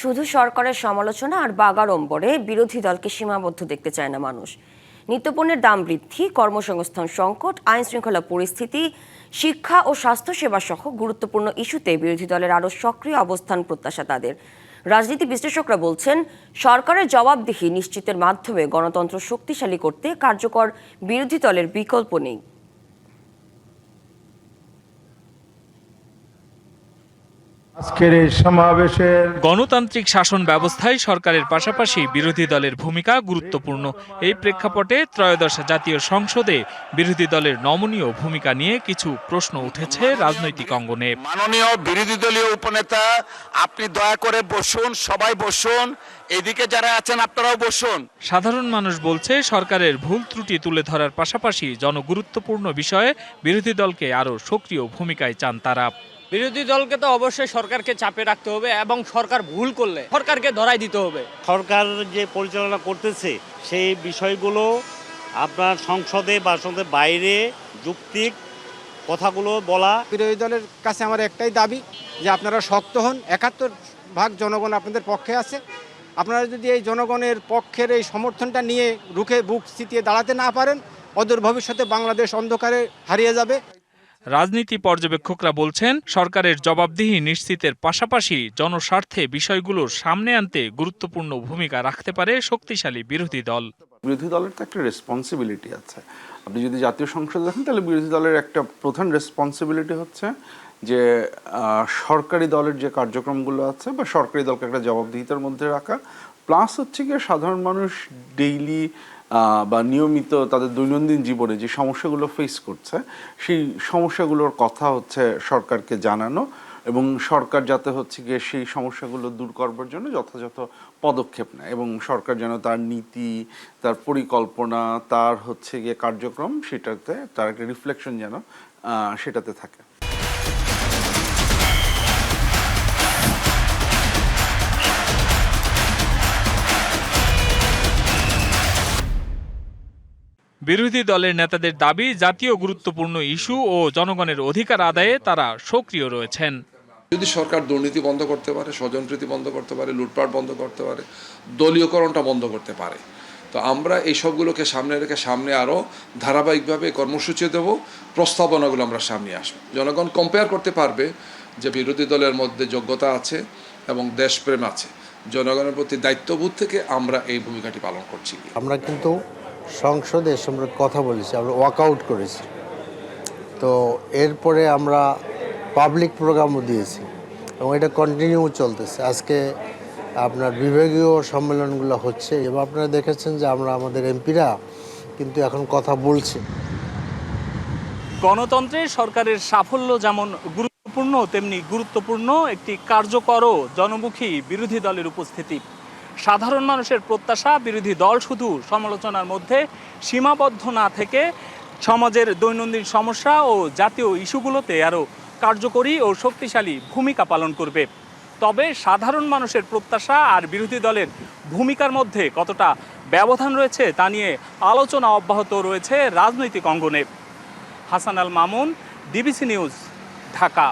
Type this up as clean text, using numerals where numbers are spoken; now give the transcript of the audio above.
শুধু সরকারের সমালোচনা আর বাগাড়ম্বরে বিরোধী দলকে সীমাবদ্ধ দেখতে চায় না মানুষ। নিত্যপণ্যের দাম বৃদ্ধি, কর্মসংস্থান সংকট, আইন শৃঙ্খলা পরিস্থিতি, শিক্ষা ও স্বাস্থ্যসেবা সহ গুরুত্বপূর্ণ ইস্যুতে বিরোধী দলের আরও সক্রিয় অবস্থান প্রত্যাশা তাদের। রাজনীতি বিশ্লেষকরা বলছেন, সরকারের জবাবদিহি নিশ্চিতের মাধ্যমে গণতন্ত্র শক্তিশালী করতে কার্যকর বিরোধী দলের বিকল্প নেই। আজকের এই সমাবেশের গণতান্ত্রিক শাসন ব্যবস্থায় সরকারের পাশাপাশি বিরোধী দলের ভূমিকা গুরুত্বপূর্ণ। এই প্রেক্ষাপটে ত্রয়োদশ জাতীয় সংসদে বিরোধী দলের নমনীয় ভূমিকা নিয়ে কিছু প্রশ্ন উঠেছে রাজনৈতিক অঙ্গনে। মাননীয় বিরোধী দলীয় উপনেতা, আপনি দয়া করে বসুন, সবাই বসুন, এদিকে যারা আছেন আপনারাও বসুন। সাধারণ মানুষ বলছে, সরকারের ভুল ত্রুটি তুলে ধরার পাশাপাশি জনগুরুত্বপূর্ণ বিষয়ে বিরোধী দলকে আরও সক্রিয় ভূমিকায় চান তারা। বিরোধী দলকে তো অবশ্যই সরকারকে চাপে রাখতে হবে এবং সরকার ভুল করলে সরকারকে ধরাই দিতে হবে। সরকার যে পরিচালনা করতেছে সেই বিষয়গুলো আপনার সংসদে বা সংসদের বাইরে যৌক্তিক কথাগুলো বলা। বিরোধী দলের কাছে আমার একটাই দাবি যে আপনারা শক্ত হন। ৭১% জনগণ আপনাদের পক্ষে আছে। আপনারা যদি এই জনগণের পক্ষের এই সমর্থনটা নিয়ে রুখে বুক চিতিয়ে দাঁড়াতে না পারেন, অদূর ভবিষ্যতে বাংলাদেশ অন্ধকারে হারিয়ে যাবে। রাজনীতি পর্যবেক্ষকরা বলছেন, সরকারের জবাবদিহি নিশ্চিতের পাশাপাশি জনস্বার্থে বিষয়গুলোর সামনে আনতে গুরুত্বপূর্ণ ভূমিকা রাখতে পারে শক্তিশালী বিরোধী দল। বিরোধী দলের তো একটা রেসপন্সিবিলিটি আছে। আপনি যদি জাতীয় সংসদে দেখেন, তাহলে বিরোধী দলের একটা প্রধান রেসপন্সিবিলিটি হচ্ছে যে সরকারি দলের যে কার্যক্রমগুলো আছে বা সরকারি দলকে একটা জবাবদিহিতার মধ্যে রাখা, প্লাস হচ্ছে গিয়ে সাধারণ মানুষ ডেইলি বা নিয়মিত তাদের দৈনন্দিন জীবনে যে সমস্যাগুলো ফেস করছে, সেই সমস্যাগুলোর কথা হচ্ছে সরকারকে জানানো এবং সরকার যাতে হচ্ছে গিয়ে সেই সমস্যাগুলো দূর করবার জন্য যথাযথ পদক্ষেপ নেয় এবং সরকার যেন তার নীতি, তার পরিকল্পনা, তার হচ্ছে গিয়ে কার্যক্রম, সেটাতে তার একটা রিফ্লেকশন যেন সেটাতে থাকে। বিরোধী দলের নেতাদের দাবি, জাতীয় গুরুত্বপূর্ণ ইস্যু ও জনগণের অধিকার আদায়ে তারা সক্রিয় রয়েছেন। যদি সরকার দুর্নীতি বন্ধ করতে পারে, স্বজনপ্রীতি বন্ধ করতে পারে, লুটপাট বন্ধ করতে পারে, দলীয়করণটা বন্ধ করতে পারে, তো আমরা এই সবগুলোকে সামনে রেখে সামনে আরও ধারাবাহিকভাবে কর্মসূচি দেব, প্রস্তাবনাগুলো আমরা সামনে আসবো। জনগণ কম্পেয়ার করতে পারবে যে বিরোধী দলের মধ্যে যোগ্যতা আছে এবং দেশপ্রেম আছে। জনগণের প্রতি দায়িত্ববোধ থেকে আমরা এই ভূমিকাটি পালন করছি। আমরা কিন্তু সংসদে আমরা কথা বলেছি, আমরা ওয়াকআউট করেছি, তো এরপরে আমরা পাবলিক প্রোগ্রামও দিয়েছি এবং এটা কন্টিনিউ চলতেছে। আজকে আপনার বিভাগীয় সম্মেলনগুলো হচ্ছে এবং আপনারা দেখেছেন যে আমরা আমাদের এমপিরা কিন্তু এখন কথা বলছি। গণতন্ত্রে সরকারের সাফল্য যেমন গুরুত্বপূর্ণ, তেমনি গুরুত্বপূর্ণ একটি কার্যকর ও জনমুখী বিরোধী দলের উপস্থিতি। সাধারণ মানুষের প্রত্যাশা, বিরোধী দল শুধু সমালোচনার মধ্যে সীমাবদ্ধ না থেকে সমাজের দৈনন্দিন সমস্যা ও জাতীয় ইস্যুগুলোতে আরও কার্যকরী ও শক্তিশালী ভূমিকা পালন করবে। তবে সাধারণ মানুষের প্রত্যাশা আর বিরোধী দলের ভূমিকার মধ্যে কতটা ব্যবধান রয়েছে তা নিয়ে আলোচনা অব্যাহত রয়েছে রাজনৈতিক অঙ্গনে। Hasan Al Mamun, DBC news, Dhaka.